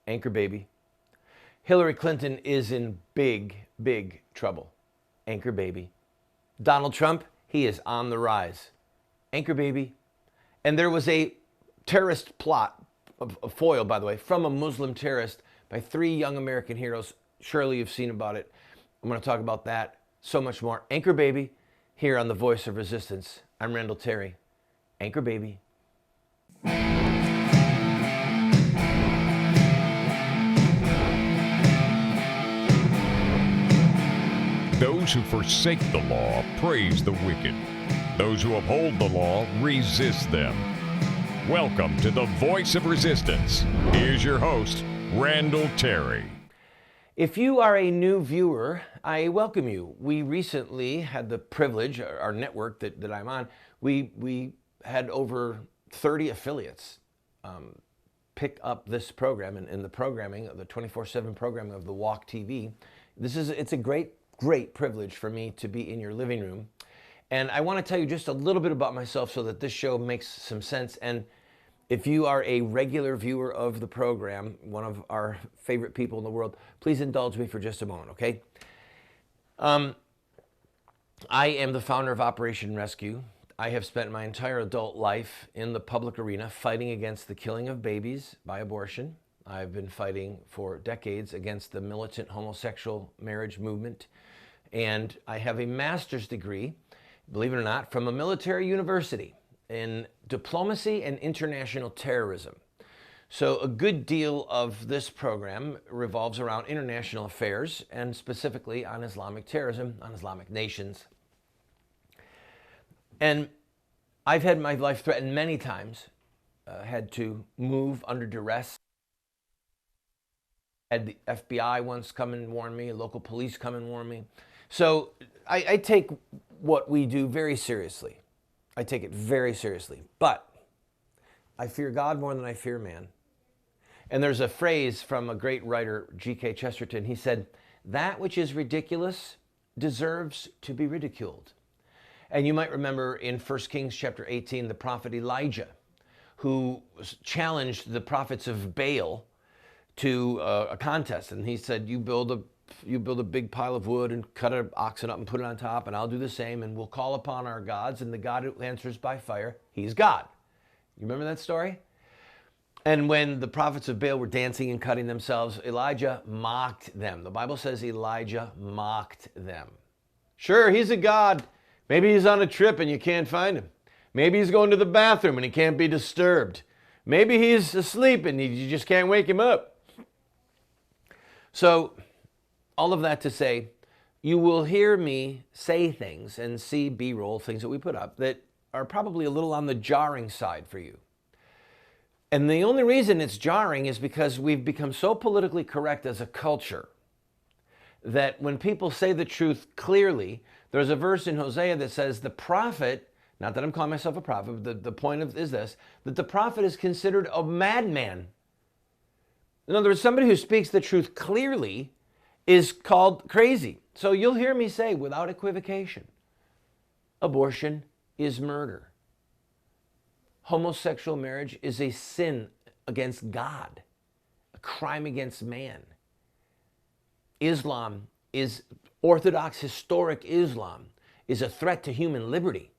Anchor baby. Hillary Clinton is in big, big trouble. Anchor baby. Donald Trump, he is on the rise. Anchor baby. And there was a terrorist plot, a foil, by the way, from a Muslim terrorist by 3 young American heroes. Surely you've seen about it. I'm going to talk about that, so much more. Anchor baby, here on The Voice of Resistance. I'm Randall Terry. Anchor baby. Those who forsake the law praise the wicked. Those who uphold the law resist them. Welcome to the Voice of Resistance. Here's your host, Randall Terry. If you are a new viewer, I welcome you. We recently had the privilege, our network that I'm on, we had over 30 affiliates pick up this program and the programming, the 24/7 programming of the Walk TV. It's a great privilege for me to be in your living room. And I want to tell you just a little bit about myself so that this show makes some sense. And if you are a regular viewer of the program, one of our favorite people in the world, please indulge me for just a moment, okay? I am the founder of Operation Rescue. I have spent my entire adult life in the public arena fighting against the killing of babies by abortion. I've been fighting for decades against the militant homosexual marriage movement. And I have a master's degree, believe it or not, from a military university in diplomacy and international terrorism. So a good deal of this program revolves around international affairs and specifically on Islamic terrorism, on Islamic nations. And I've had my life threatened many times, had to move under duress. Had the FBI once come and warn me, local police come and warn me. So I take what we do very seriously. I take it very seriously. But I fear God more than I fear man. And there's a phrase from a great writer, G.K. Chesterton. He said, "That which is ridiculous deserves to be ridiculed." And you might remember in 1 Kings chapter 18, the prophet Elijah, who challenged the prophets of Baal to a contest. And he said, you build a big pile of wood and cut an oxen up and put it on top, and I'll do the same, and we'll call upon our gods, and the God who answers by fire, he's God. You remember that story? And when the prophets of Baal were dancing and cutting themselves, Elijah mocked them. The Bible says Elijah mocked them. Sure, he's a God. Maybe he's on a trip and you can't find him. Maybe he's going to the bathroom and he can't be disturbed. Maybe he's asleep and you just can't wake him up. So, all of that to say, you will hear me say things and see B-roll, things that we put up, that are probably a little on the jarring side for you. And the only reason it's jarring is because we've become so politically correct as a culture that when people say the truth clearly, there's a verse in Hosea that says the prophet, not that I'm calling myself a prophet, but the point of is this, that the prophet is considered a madman. In other words, somebody who speaks the truth clearly is called crazy. So you'll hear me say without equivocation, abortion is murder. Homosexual marriage is a sin against God, a crime against man. Islam is Orthodox historic Islam is a threat to human liberty,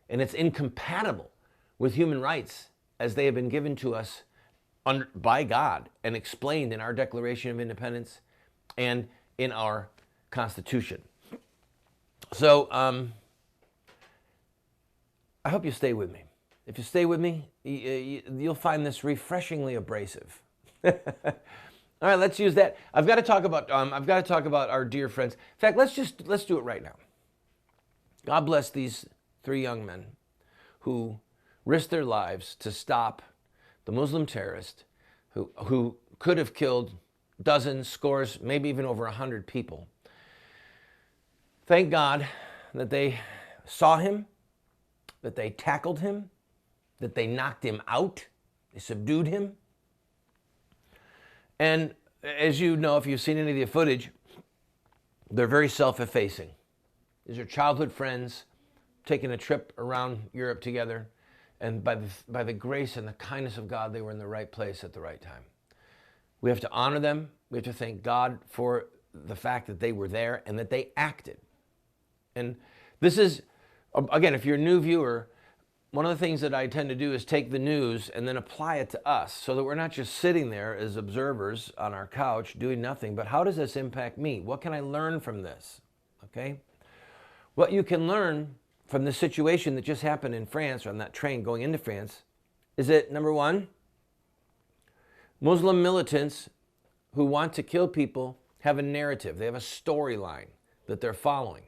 and it's incompatible with human rights as they have been given to us by God and explained in our Declaration of Independence and in our Constitution. So I hope you stay with me. If you stay with me, you'll find this refreshingly abrasive. All right, let's use that. I've got to talk about our dear friends. In fact, let's do it right now. God bless these 3 young men who risked their lives to stop the Muslim terrorist who could have killed dozens, scores, maybe even over 100 people. Thank God that they saw him, that they tackled him, that they knocked him out, they subdued him. And as you know, if you've seen any of the footage, they're very self-effacing. These are childhood friends taking a trip around Europe together, and by the grace and the kindness of God, they were in the right place at the right time. We have to honor them. We have to thank God for the fact that they were there and that they acted. And this is, again, if you're a new viewer, one of the things that I tend to do is take the news and then apply it to us so that we're not just sitting there as observers on our couch doing nothing, but how does this impact me? What can I learn from this? Okay? What you can learn from the situation that just happened in France, or on that train going into France, is that, number one, Muslim militants who want to kill people have a narrative. They have a storyline that they're following.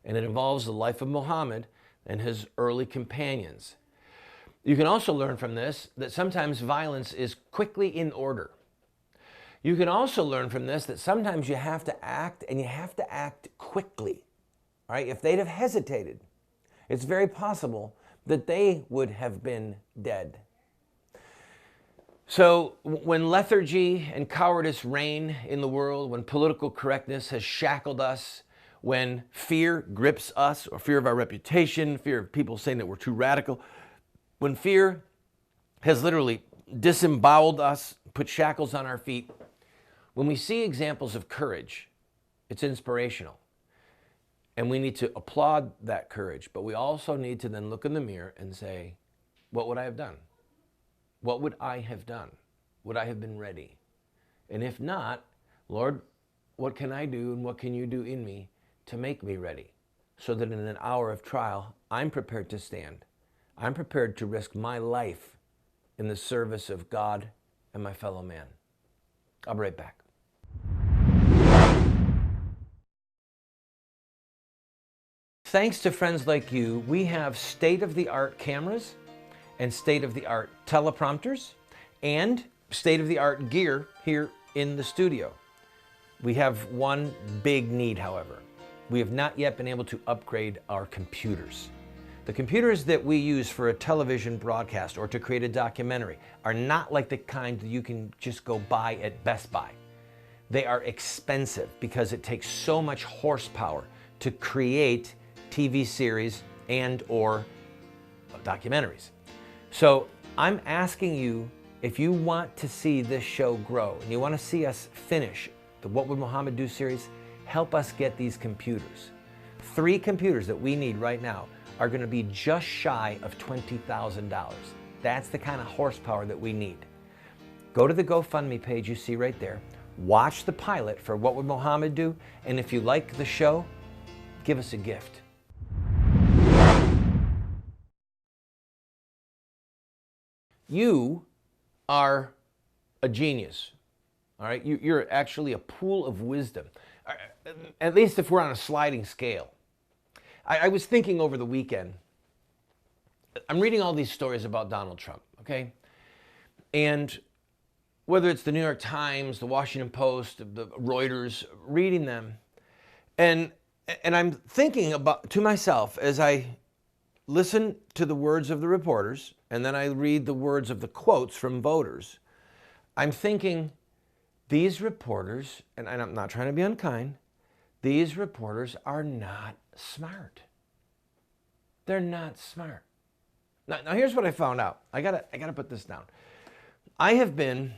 And it involves the life of Mohammed and his early companions. You can also learn from this that sometimes violence is quickly in order. You can also learn from this that sometimes you have to act, and you have to act quickly. All right? If they'd have hesitated, it's very possible that they would have been dead. So when lethargy and cowardice reign in the world, when political correctness has shackled us, when fear grips us, or fear of our reputation, fear of people saying that we're too radical, when fear has literally disemboweled us, put shackles on our feet, when we see examples of courage, it's inspirational. And we need to applaud that courage, but we also need to then look in the mirror and say, what would I have done? What would I have done? Would I have been ready? And if not, Lord, what can I do and what can you do in me to make me ready, so that in an hour of trial, I'm prepared to stand. I'm prepared to risk my life in the service of God and my fellow man. I'll be right back. Thanks to friends like you, we have state-of-the-art cameras and state-of-the-art teleprompters and state-of-the-art gear here in the studio. We have one big need, however. We have not yet been able to upgrade our computers. The computers that we use for a television broadcast or to create a documentary are not like the kind that you can just go buy at Best Buy. They are expensive because it takes so much horsepower to create TV series and or documentaries. So I'm asking you, if you want to see this show grow and you want to see us finish the What Would Mohammed Do series, help us get these computers. 3 computers that we need right now are going to be just shy of $20,000. That's the kind of horsepower that we need. Go to the GoFundMe page you see right there. Watch the pilot for What Would Mohammed Do? And if you like the show, give us a gift. You are a genius. All right, you're actually a pool of wisdom, at least if we're on a sliding scale. I was thinking over the weekend, I'm reading all these stories about Donald Trump, okay? And whether it's the New York Times, the Washington Post, the Reuters, reading them, and I'm thinking about to myself as I listen to the words of the reporters, and then I read the words of the quotes from voters, I'm thinking, these reporters, and I'm not trying to be unkind, these reporters are not smart. They're not smart. Now here's what I found out. I gotta put this down. I have been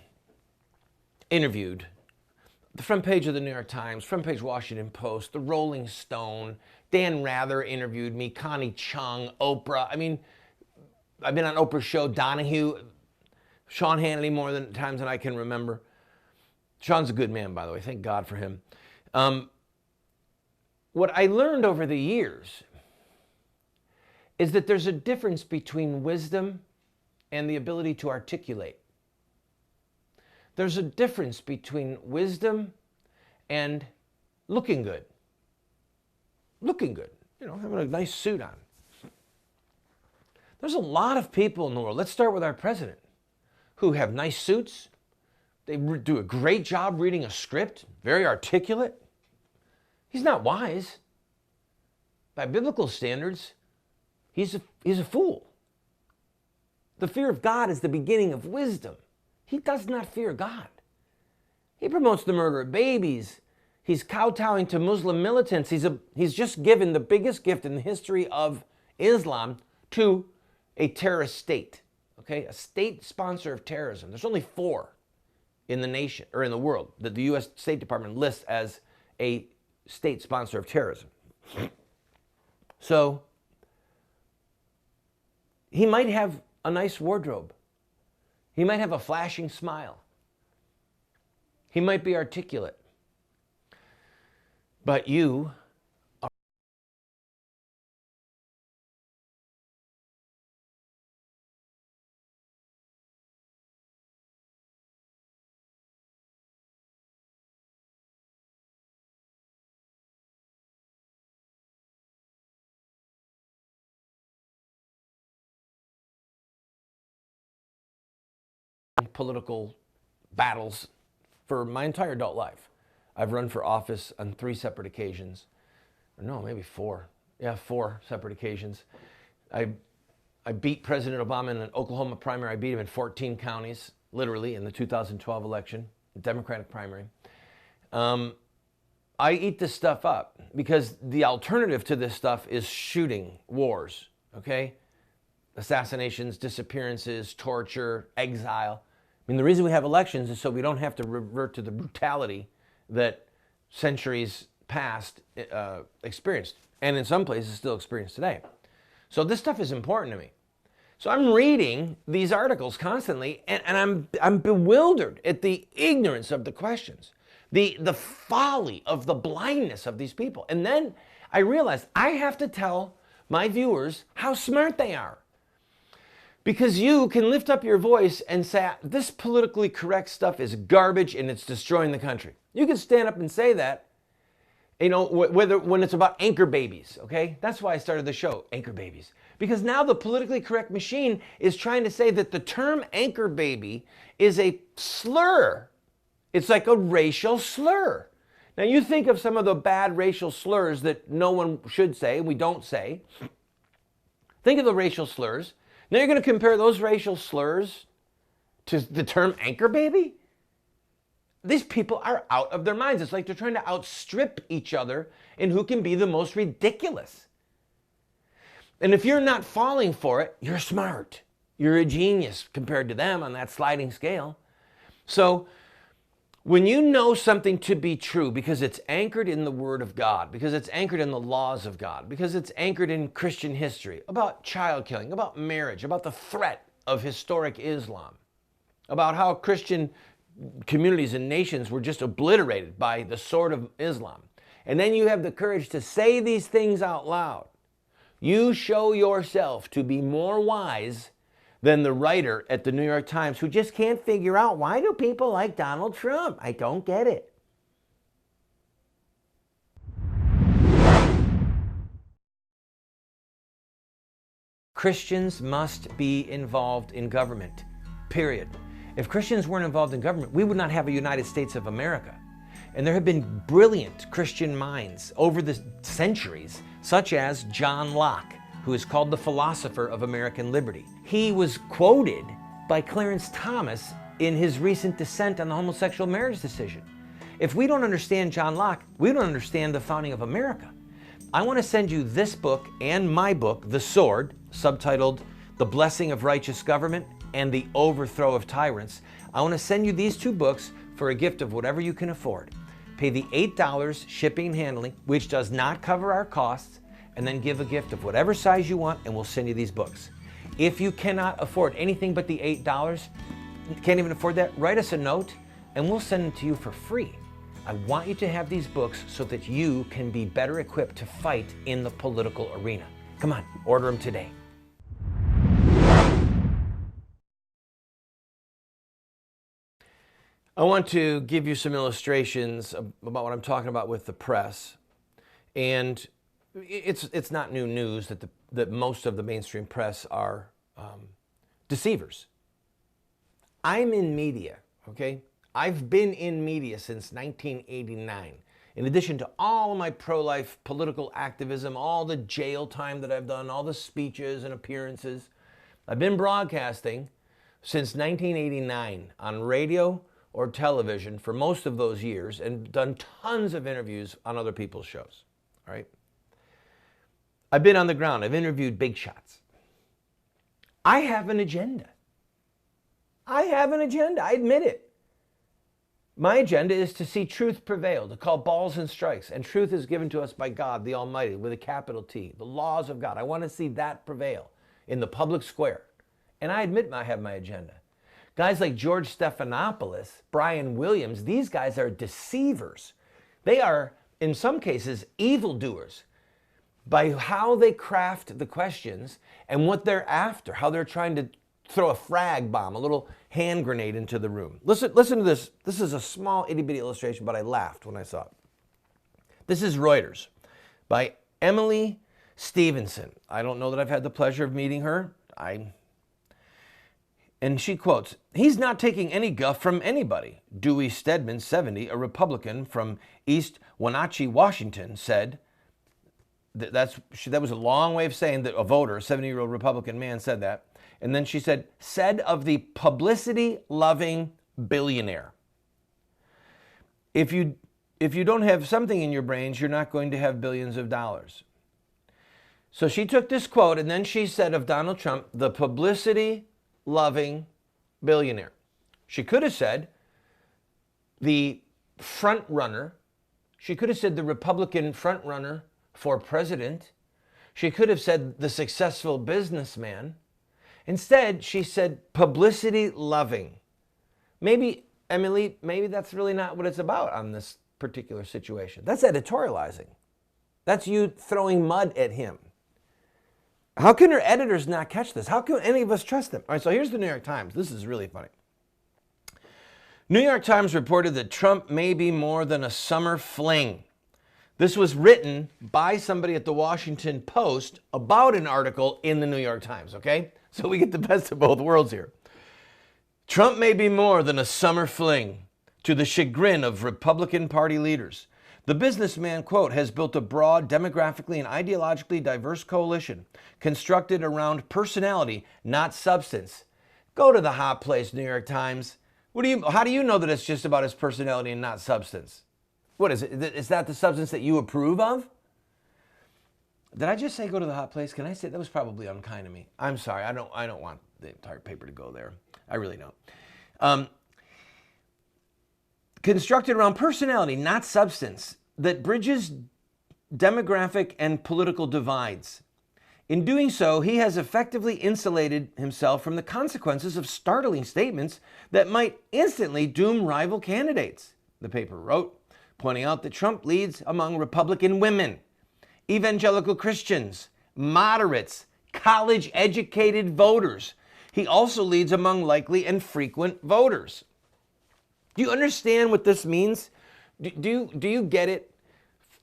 interviewed, the front page of the New York Times, front page Washington Post, the Rolling Stone, Dan Rather interviewed me, Connie Chung, Oprah. I mean, I've been on Oprah's show, Donahue, Sean Hannity more times than I can remember. Sean's a good man, by the way. Thank God for him. What I learned over the years is that there's a difference between wisdom and the ability to articulate. There's a difference between wisdom and looking good. Looking good, you know, having a nice suit on. There's a lot of people in the world, let's start with our president, who have nice suits. They do a great job reading a script, very articulate. He's not wise. By biblical standards, he's a fool. The fear of God is the beginning of wisdom. He does not fear God. He promotes the murder of babies. He's kowtowing to Muslim militants. He's just given the biggest gift in the history of Islam to a terrorist state, okay? A state sponsor of terrorism. There's only 4 in the nation or in the world that the U.S. State Department lists as a state sponsor of terrorism. So he might have a nice wardrobe. He might have a flashing smile. He might be articulate. But you are political battles for my entire adult life. I've run for office on 3 separate occasions. Or no, maybe 4. Yeah, 4 separate occasions. I beat President Obama in an Oklahoma primary. I beat him in 14 counties, literally, in the 2012 election, the Democratic primary. I eat this stuff up because the alternative to this stuff is shooting wars, okay? Assassinations, disappearances, torture, exile. I mean, the reason we have elections is so we don't have to revert to the brutality that centuries past experienced, and in some places still experienced today. So this stuff is important to me. So I'm reading these articles constantly, and I'm bewildered at the ignorance of the questions, the folly of the blindness of these people. And then I realized I have to tell my viewers how smart they are. Because you can lift up your voice and say, this politically correct stuff is garbage and it's destroying the country. You can stand up and say that, you know, when it's about anchor babies, okay? That's why I started the show, Anchor Babies. Because now the politically correct machine is trying to say that the term anchor baby is a slur. It's like a racial slur. Now you think of some of the bad racial slurs that no one should say, we don't say. Think of the racial slurs. Now you're going to compare those racial slurs to the term anchor baby? These people are out of their minds. It's like they're trying to outstrip each other in who can be the most ridiculous. And if you're not falling for it, you're smart. You're a genius compared to them on that sliding scale. So when you know something to be true because it's anchored in the Word of God, because it's anchored in the laws of God, because it's anchored in Christian history, about child killing, about marriage, about the threat of historic Islam, about how Christian communities and nations were just obliterated by the sword of Islam, and then you have the courage to say these things out loud, you show yourself to be more wise than the writer at the New York Times who just can't figure out, why do people like Donald Trump? I don't get it. Christians must be involved in government, period. If Christians weren't involved in government, we would not have a United States of America. And there have been brilliant Christian minds over the centuries, such as John Locke, who is called the philosopher of American liberty. He was quoted by Clarence Thomas in his recent dissent on the homosexual marriage decision. If we don't understand John Locke, we don't understand the founding of America. I want to send you this book and my book, The Sword, subtitled The Blessing of Righteous Government and The Overthrow of Tyrants. I want to send you these 2 books for a gift of whatever you can afford. Pay the $8 shipping and handling, which does not cover our costs, and then give a gift of whatever size you want, and we'll send you these books. If you cannot afford anything but the $8, can't even afford that, write us a note, and we'll send them to you for free. I want you to have these books so that you can be better equipped to fight in the political arena. Come on, order them today. I want to give you some illustrations about what I'm talking about with the press. And it's not new news that most of the mainstream press are deceivers. I'm in media, okay? I've been in media since 1989. In addition to all of my pro-life political activism, all the jail time that I've done, all the speeches and appearances, I've been broadcasting since 1989 on radio or television for most of those years and done tons of interviews on other people's shows, all right? I've been on the ground. I've interviewed big shots. I have an agenda. I have an agenda. I admit it. My agenda is to see truth prevail, to call balls and strikes. And truth is given to us by God, the Almighty, with a capital T, the laws of God. I want to see that prevail in the public square. And I admit I have my agenda. Guys like George Stephanopoulos, Brian Williams, these guys are deceivers. They are, in some cases, evildoers by how they craft the questions and what they're after, how they're trying to throw a frag bomb, a little hand grenade into the room. Listen to this. This is a small itty-bitty illustration, but I laughed when I saw it. This is Reuters by Emily Stevenson. I don't know that I've had the pleasure of meeting her. And she quotes, "He's not taking any guff from anybody." Dewey Stedman, 70, a Republican from East Wenatchee, Washington, said, that was a long way of saying that a voter, a 70-year-old Republican man said that. And then she said of the publicity-loving billionaire. If you don't have something in your brains, you're not going to have billions of dollars. So she took this quote and then she said of Donald Trump, the publicity-loving billionaire. She could have said the front runner. She could have said the Republican front runner for president. She could have said the successful businessman. Instead, she said publicity loving. Maybe, Emily, maybe that's really not what it's about on this particular situation. That's editorializing. That's you throwing mud at him. How can her editors not catch this? How can any of us trust them? All right, so here's the New York Times. This is really funny. New York Times reported that Trump may be more than a summer fling. This was written by somebody at the Washington Post about an article in the New York Times, okay? So we get the best of both worlds here. Trump may be more than a summer fling, to the chagrin of Republican Party leaders. The businessman, quote, has built a broad, demographically and ideologically diverse coalition constructed around personality, not substance. Go to the hot place, New York Times. How do you know that it's just about his personality and not substance? What is it? Is that the substance that you approve of? Did I just say go to the hot place? Can I say that was probably unkind of me? I'm sorry. I don't want the entire paper to go there. I really don't. Constructed around personality, not substance, that bridges demographic and political divides. In doing so, he has effectively insulated himself from the consequences of startling statements that might instantly doom rival candidates, the paper wrote, pointing out that Trump leads among Republican women, evangelical Christians, moderates, college-educated voters. He also leads among likely and frequent voters. Do you understand what this means? Do you get it?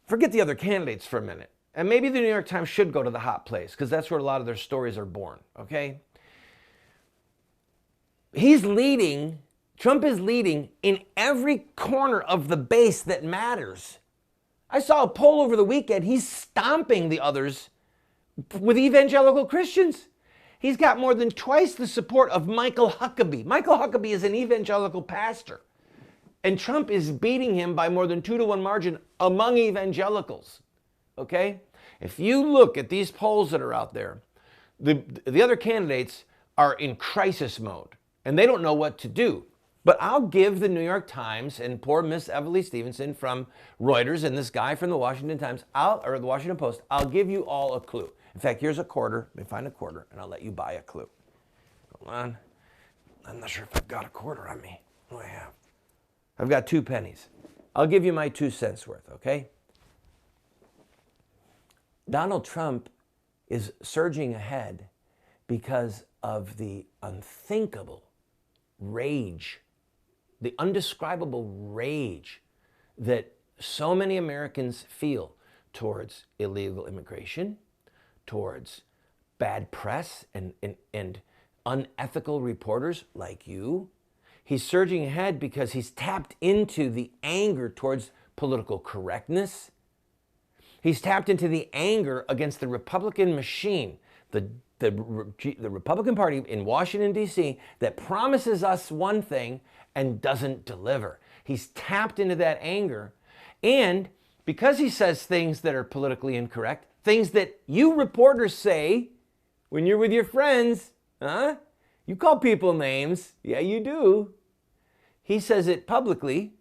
Forget the other candidates for a minute. And maybe the New York Times should go to the hot place because that's where a lot of their stories are born, okay? Trump is leading in every corner of the base that matters. I saw a poll over the weekend. He's stomping the others with evangelical Christians. He's got more than twice the support of Michael Huckabee. Michael Huckabee is an evangelical pastor. And Trump is beating him by more than 2-to-1 margin among evangelicals. Okay? If you look at these polls that are out there, the other candidates are in crisis mode. And they don't know what to do. But I'll give the New York Times and poor Miss Emily Stevenson from Reuters and this guy from the Washington Times, or the Washington Post, I'll give you all a clue. In fact, here's a quarter. Let me find a quarter, and I'll let you buy a clue. Hold on. I'm not sure if I've got a quarter on me. Oh, I have. I've got 2 pennies. I'll give you my 2 cents worth, okay? Donald Trump is surging ahead because of the unthinkable rage, the undescribable rage that so many Americans feel towards illegal immigration, towards bad press and unethical reporters like you. He's surging ahead because he's tapped into the anger towards political correctness. He's tapped into the anger against the Republican machine, the Republican Party in Washington, D.C., that promises us one thing and doesn't deliver. He's tapped into that anger. And because he says things that are politically incorrect, things that you reporters say when you're with your friends, you call people names. Yeah, you do. He says it publicly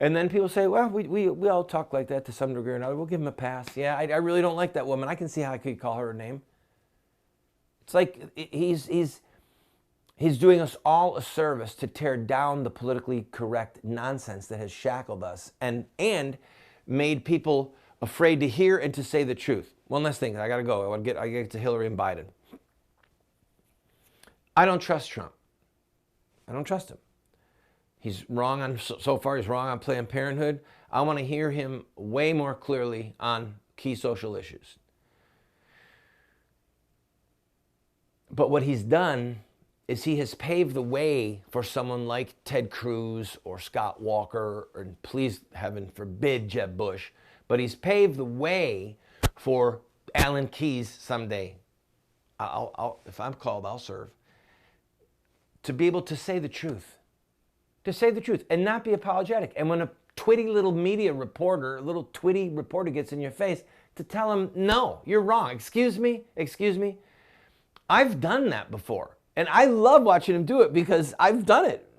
And then people say, well, we all talk like that to some degree or another. We'll give him a pass. Yeah, I really don't like that woman. I can see how I could call her a name. It's like he's doing us all a service to tear down the politically correct nonsense that has shackled us and made people afraid to hear and to say the truth. One last thing. I got to go. I get to Hillary and Biden. I don't trust Trump. I don't trust him. He's wrong on, so far he's wrong on Planned Parenthood. I want to hear him way more clearly on key social issues. But what he's done is he has paved the way for someone like Ted Cruz or Scott Walker, or please heaven forbid Jeb Bush, but he's paved the way for Alan Keyes someday. If I'm called, I'll serve. To be able to say the truth. To say the truth and not be apologetic. And when a twitty little media reporter, a little twitty reporter gets in your face, to tell him, no, you're wrong. Excuse me. I've done that before. And I love watching him do it because I've done it.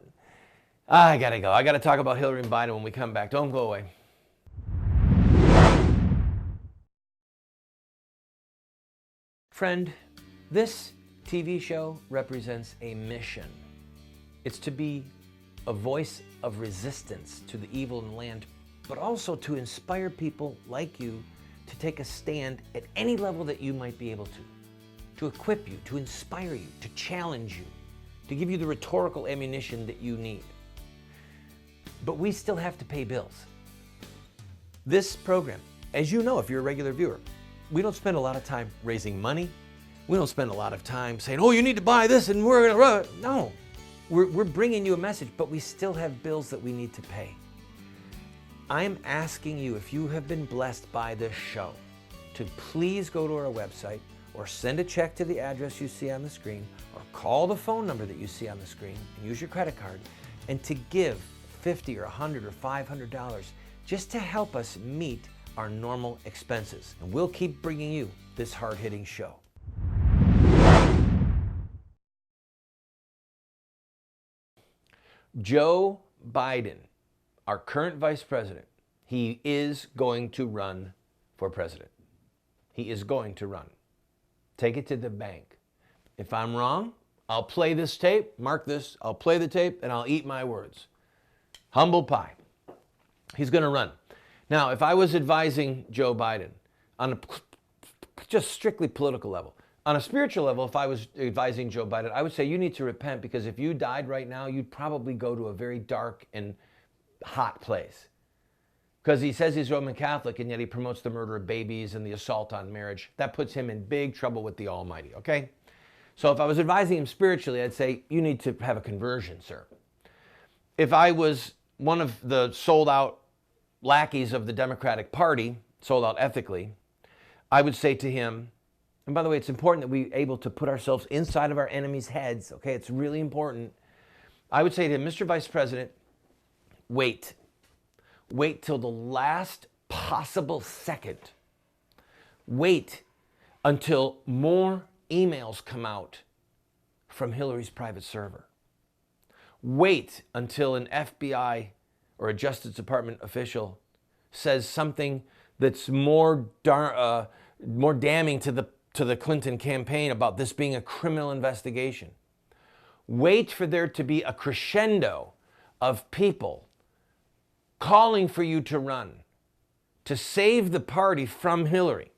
I gotta go. I gotta talk about Hillary and Biden when we come back. Don't go away. Friend, this TV show represents a mission. It's to be a voice of resistance to the evil in the land, but also to inspire people like you to take a stand at any level that you might be able to equip you, to inspire you, to challenge you, to give you the rhetorical ammunition that you need. But we still have to pay bills. This program, as you know, if you're a regular viewer, we don't spend a lot of time raising money. We don't spend a lot of time saying, oh, you need to buy this and we're gonna run. No, we're bringing you a message, but we still have bills that we need to pay. I'm asking you, if you have been blessed by this show, to please go to our website or send a check to the address you see on the screen or call the phone number that you see on the screen and use your credit card and to give $50 or $100 or $500 just to help us meet our normal expenses. And we'll keep bringing you this hard-hitting show. Joe Biden, our current vice president, he is going to run for president. He is going to run. Take it to the bank. If I'm wrong, I'll play this tape, mark this, I'll play the tape and I'll eat my words. Humble pie. He's going to run. Now, if I was advising Joe Biden on a just strictly political level, on a spiritual level, if I was advising Joe Biden, I would say you need to repent, because if you died right now, you'd probably go to a very dark and hot place. Because he says he's Roman Catholic and yet he promotes the murder of babies and the assault on marriage. That puts him in big trouble with the Almighty, okay? So if I was advising him spiritually, I'd say you need to have a conversion, sir. If I was one of the sold out lackeys of the Democratic Party, sold out ethically, I would say to him, and by the way, it's important that we're able to put ourselves inside of our enemies' heads, okay? It's really important. I would say to him, Mr. Vice President, wait. Wait till the last possible second. Wait until more emails come out from Hillary's private server. Wait until an FBI or a Justice Department official says something that's more damning to the Clinton campaign about this being a criminal investigation. Wait for there to be a crescendo of people calling for you to run, to save the party from Hillary.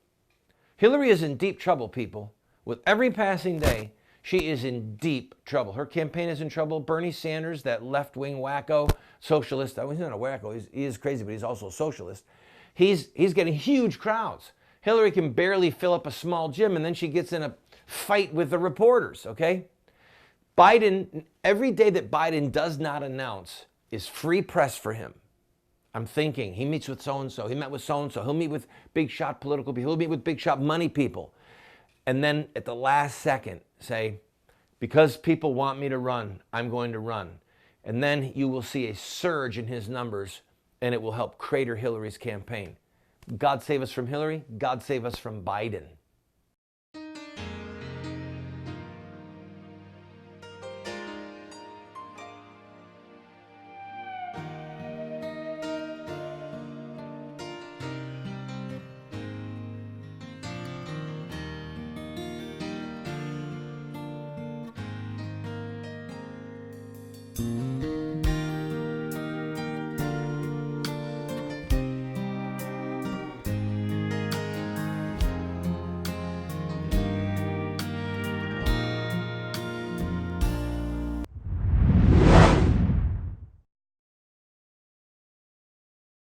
Hillary is in deep trouble, people. With every passing day, she is in deep trouble. Her campaign is in trouble. Bernie Sanders, that left-wing wacko, socialist, he's not a wacko, he is crazy, but he's also a socialist. He's getting huge crowds. Hillary can barely fill up a small gym, and then she gets in a fight with the reporters, okay? Biden, every day that Biden does not announce is free press for him. I'm thinking, he meets with so-and-so, he met with so-and-so, he'll meet with big shot political people, he'll meet with big shot money people. And then at the last second, say, because people want me to run, I'm going to run. And then you will see a surge in his numbers, and it will help crater Hillary's campaign. God save us from Hillary, God save us from Biden.